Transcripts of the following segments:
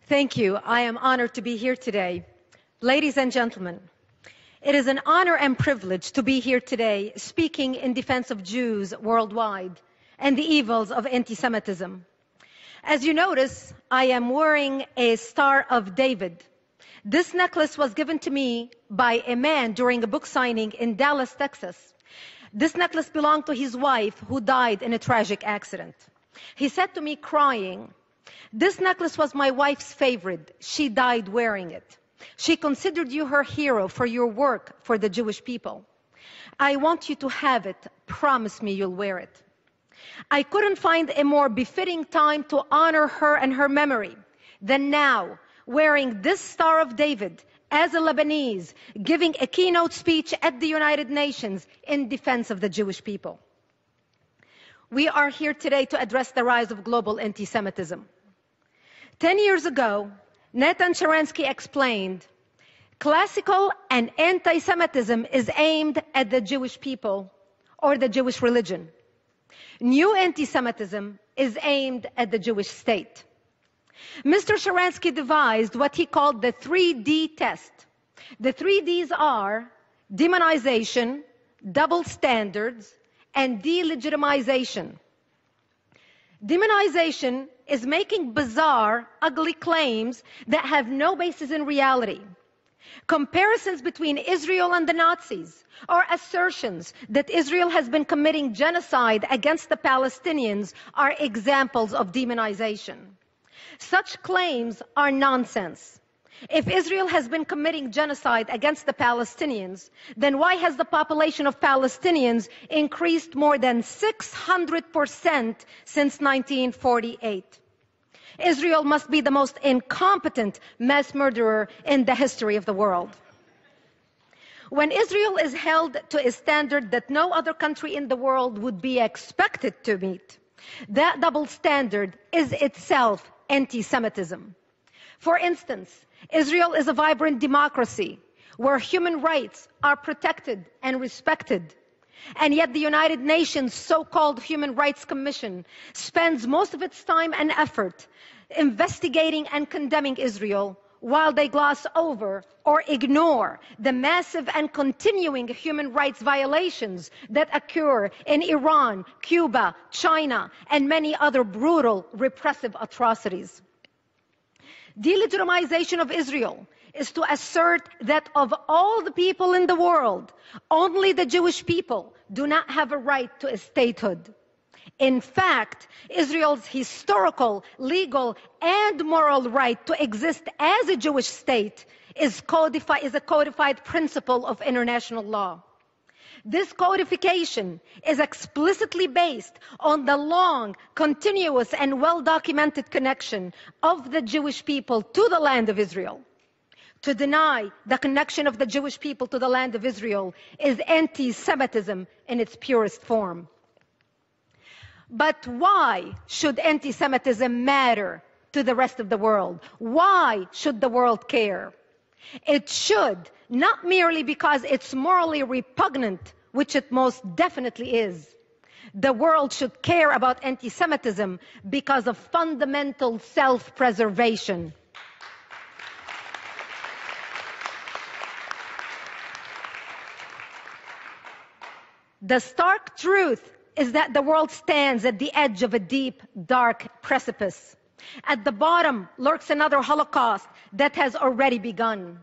Thank you. I am honored to be here today. Ladies and gentlemen, it is an honor and privilege to be here today speaking in defense of Jews worldwide and the evils of anti-Semitism. As you notice, I am wearing a Star of David. This necklace was given to me by a man during a book signing in Dallas, Texas. This necklace belonged to his wife who died in a tragic accident. He said to me crying, "This necklace was my wife's favorite. She died wearing it. She considered you her hero for your work for the Jewish people. I want you to have it. Promise me you'll wear it." I couldn't find a more befitting time to honor her and her memory than now, wearing this Star of David as a Lebanese, giving a keynote speech at the United Nations in defense of the Jewish people. We are here today to address the rise of global anti-Semitism. 10 years ago, Nathan Sharansky explained, classical and anti-Semitism is aimed at the Jewish people or the Jewish religion. New anti-Semitism is aimed at the Jewish state. Mr. Sharansky devised what he called the 3D test. The 3Ds are demonization, double standards, and delegitimization. Demonization is making bizarre, ugly claims that have no basis in reality. Comparisons between Israel and the Nazis, or assertions that Israel has been committing genocide against the Palestinians, are examples of demonization. Such claims are nonsense. If Israel has been committing genocide against the Palestinians, then why has the population of Palestinians increased more than 600% since 1948? Israel must be the most incompetent mass murderer in the history of the world. When Israel is held to a standard that no other country in the world would be expected to meet, that double standard is itself anti-Semitism. For instance, Israel is a vibrant democracy where human rights are protected and respected. And yet the United Nations so-called Human Rights Commission spends most of its time and effort investigating and condemning Israel while they gloss over or ignore the massive and continuing human rights violations that occur in Iran, Cuba, China, and many other brutal, repressive atrocities. Delegitimization of Israel is to assert that of all the people in the world, only the Jewish people do not have a right to a statehood. In fact, Israel's historical, legal, and moral right to exist as a Jewish state is a codified principle of international law. This codification is explicitly based on the long, continuous, and well-documented connection of the Jewish people to the land of Israel. To deny the connection of the Jewish people to the land of Israel is anti-Semitism in its purest form. But why should anti-Semitism matter to the rest of the world? Why should the world care? It should, not merely because it's morally repugnant, which it most definitely is. The world should care about anti-Semitism because of fundamental self-preservation. The stark truth is that the world stands at the edge of a deep, dark precipice. At the bottom lurks another Holocaust that has already begun.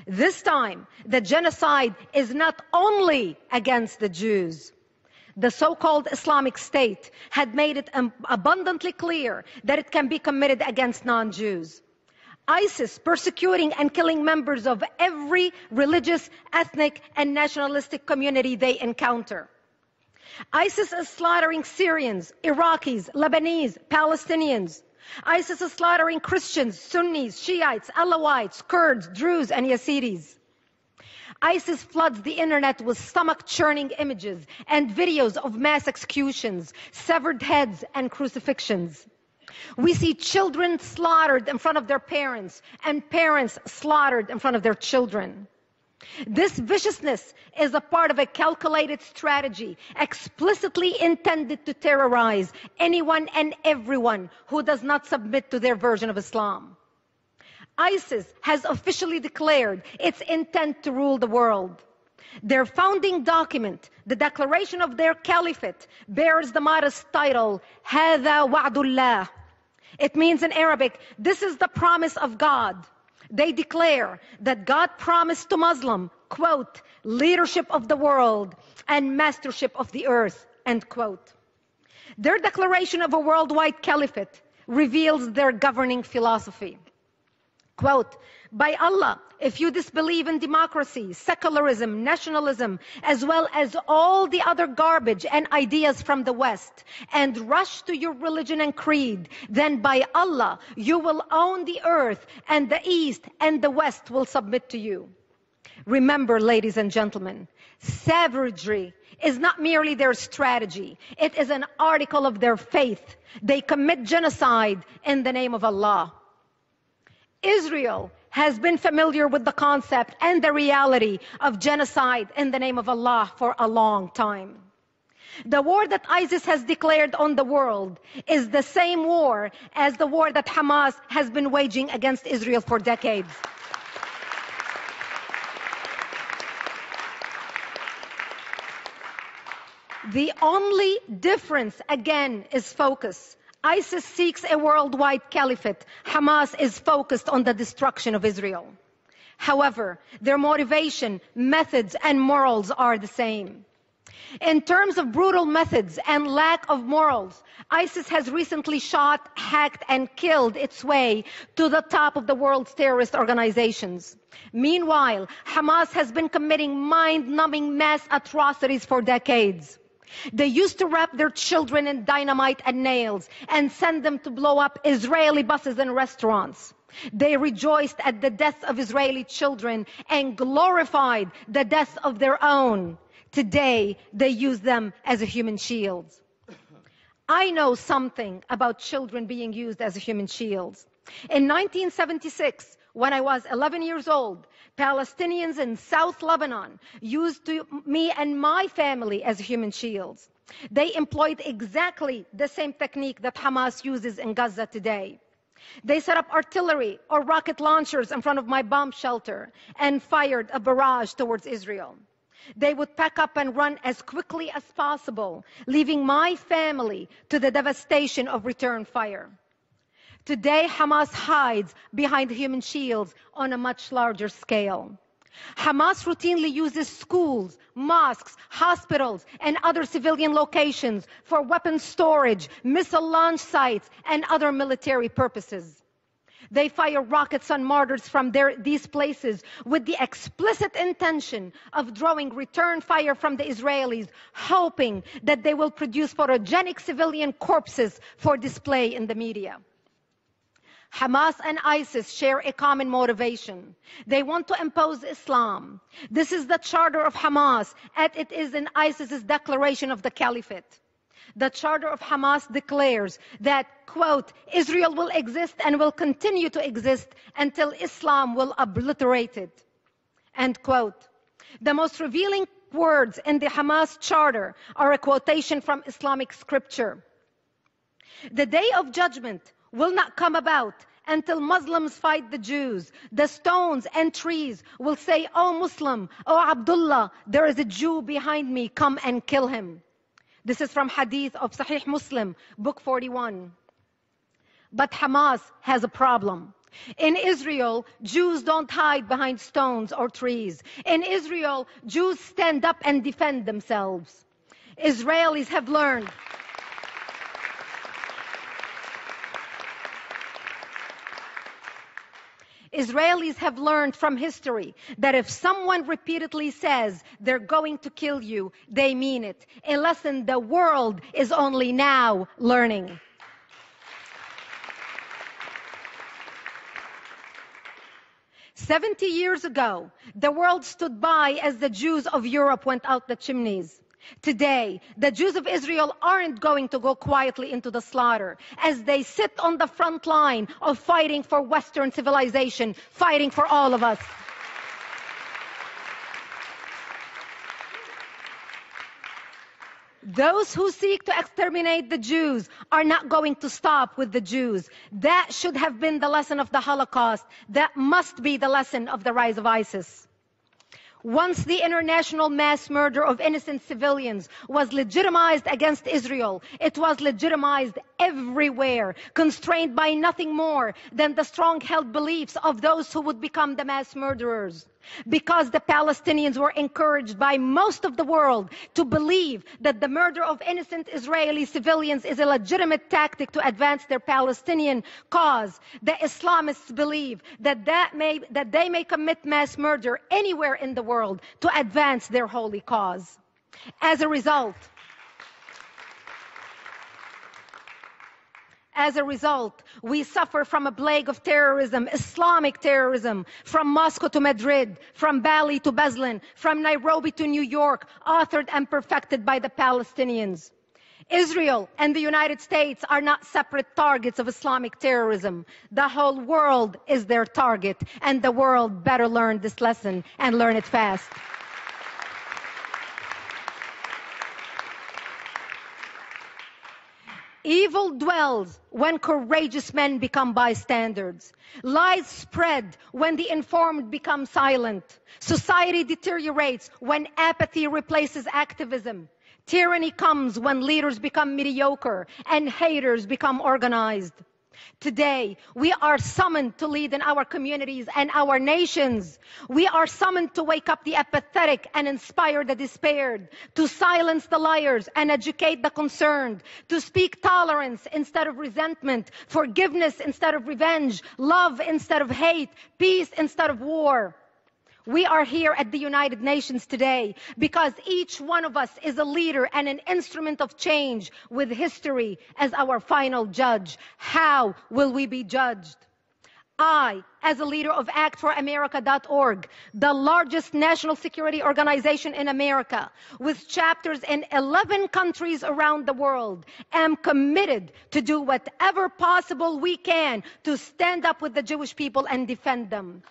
This time, the genocide is not only against the Jews. The so-called Islamic State had made it abundantly clear that it can be committed against non-Jews. ISIS persecuting and killing members of every religious, ethnic, and nationalistic community they encounter. ISIS is slaughtering Syrians, Iraqis, Lebanese, Palestinians. ISIS is slaughtering Christians, Sunnis, Shiites, Alawites, Kurds, Druze, and Yazidis. ISIS floods the internet with stomach-churning images and videos of mass executions, severed heads, and crucifixions. We see children slaughtered in front of their parents, and parents slaughtered in front of their children. This viciousness is a part of a calculated strategy explicitly intended to terrorize anyone and everyone who does not submit to their version of Islam. ISIS has officially declared its intent to rule the world. Their founding document, the declaration of their caliphate, bears the modest title, هذا وعد الله. It means in Arabic, this is the promise of God. They declare that God promised to Muslim, quote, leadership of the world and mastership of the earth, end quote. Their declaration of a worldwide caliphate reveals their governing philosophy. Quote, by Allah, if you disbelieve in democracy, secularism, nationalism, as well as all the other garbage and ideas from the West, and rush to your religion and creed, then by Allah, you will own the earth, and the East and the West will submit to you. Remember, ladies and gentlemen, savagery is not merely their strategy. It is an article of their faith. They commit genocide in the name of Allah. Israel has been familiar with the concept and the reality of genocide in the name of Allah for a long time. The war that ISIS has declared on the world is the same war as the war that Hamas has been waging against Israel for decades. The only difference, again, is focus. ISIS seeks a worldwide caliphate. Hamas is focused on the destruction of Israel. However, their motivation, methods, and morals are the same. In terms of brutal methods and lack of morals, ISIS has recently shot, hacked, and killed its way to the top of the world's terrorist organizations. Meanwhile, Hamas has been committing mind-numbing mass atrocities for decades. They used to wrap their children in dynamite and nails and send them to blow up Israeli buses and restaurants. They rejoiced at the deaths of Israeli children and glorified the deaths of their own. Today, they use them as a human shields. I know something about children being used as human shields. In 1976, when I was 11 years old, Palestinians in South Lebanon used me and my family as human shields. They employed exactly the same technique that Hamas uses in Gaza today. They set up artillery or rocket launchers in front of my bomb shelter and fired a barrage towards Israel. They would pack up and run as quickly as possible, leaving my family to the devastation of return fire. Today, Hamas hides behind human shields on a much larger scale. Hamas routinely uses schools, mosques, hospitals, and other civilian locations for weapons storage, missile launch sites, and other military purposes. They fire rockets on martyrs from these places with the explicit intention of drawing return fire from the Israelis, hoping that they will produce photogenic civilian corpses for display in the media. Hamas and ISIS share a common motivation. They want to impose Islam. This is the charter of Hamas, and it is in ISIS's declaration of the caliphate. The charter of Hamas declares that, quote, Israel will exist and will continue to exist until Islam will obliterate it, end quote. The most revealing words in the Hamas charter are a quotation from Islamic scripture. The day of judgment will not come about until Muslims fight the Jews. The stones and trees will say, "O Muslim, O Abdullah, there is a Jew behind me, come and kill him." This is from Hadith of Sahih Muslim, book 41. But Hamas has a problem. In Israel, Jews don't hide behind stones or trees. In Israel, Jews stand up and defend themselves. Israelis have learned from history that if someone repeatedly says they're going to kill you, they mean it. A lesson the world is only now learning. "70 years ago, the world stood by as the Jews of Europe went out the chimneys. Today, the Jews of Israel aren't going to go quietly into the slaughter as they sit on the front line of fighting for Western civilization, fighting for all of us. Those who seek to exterminate the Jews are not going to stop with the Jews. That should have been the lesson of the Holocaust. That must be the lesson of the rise of ISIS. Once the international mass murder of innocent civilians was legitimized against Israel, it was legitimized everywhere, constrained by nothing more than the strong-held beliefs of those who would become the mass murderers. Because the Palestinians were encouraged by most of the world to believe that the murder of innocent Israeli civilians is a legitimate tactic to advance their Palestinian cause, the Islamists believe that they may commit mass murder anywhere in the world to advance their holy cause. As a result, we suffer from a plague of terrorism, Islamic terrorism, from Moscow to Madrid, from Bali to Beslan, from Nairobi to New York, authored and perfected by the Palestinians. Israel and the United States are not separate targets of Islamic terrorism. The whole world is their target, and the world better learn this lesson and learn it fast. Evil dwells when courageous men become bystanders. Lies spread when the informed become silent. Society deteriorates when apathy replaces activism. Tyranny comes when leaders become mediocre and haters become organized. Today, we are summoned to lead in our communities and our nations. We are summoned to wake up the apathetic and inspire the despaired, to silence the liars and educate the concerned, to speak tolerance instead of resentment, forgiveness instead of revenge, love instead of hate, peace instead of war. We are here at the United Nations today because each one of us is a leader and an instrument of change with history as our final judge. How will we be judged? I, as a leader of ActForAmerica.org, the largest national security organization in America, with chapters in 11 countries around the world, am committed to do whatever possible we can to stand up with the Jewish people and defend them.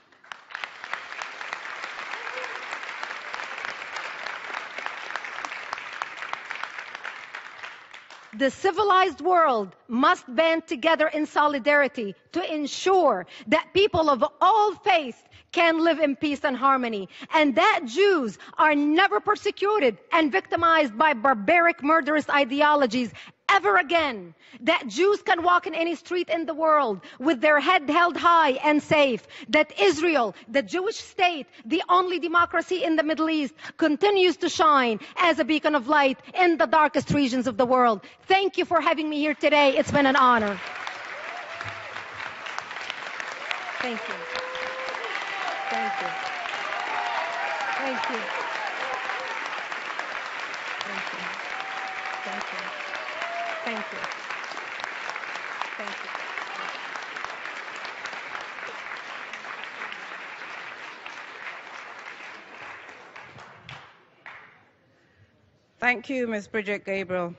The civilized world must band together in solidarity to ensure that people of all faiths can live in peace and harmony, and that Jews are never persecuted and victimized by barbaric, murderous ideologies ever again. That Jews can walk in any street in the world with their head held high and safe. That Israel, the Jewish state, the only democracy in the Middle East, continues to shine as a beacon of light in the darkest regions of the world. Thank you for having me here today. It's been an honor. Thank you. Thank you. Thank you. Thank you. Thank you. Thank you. Thank you. Thank you, Ms. Bridget Gabriel.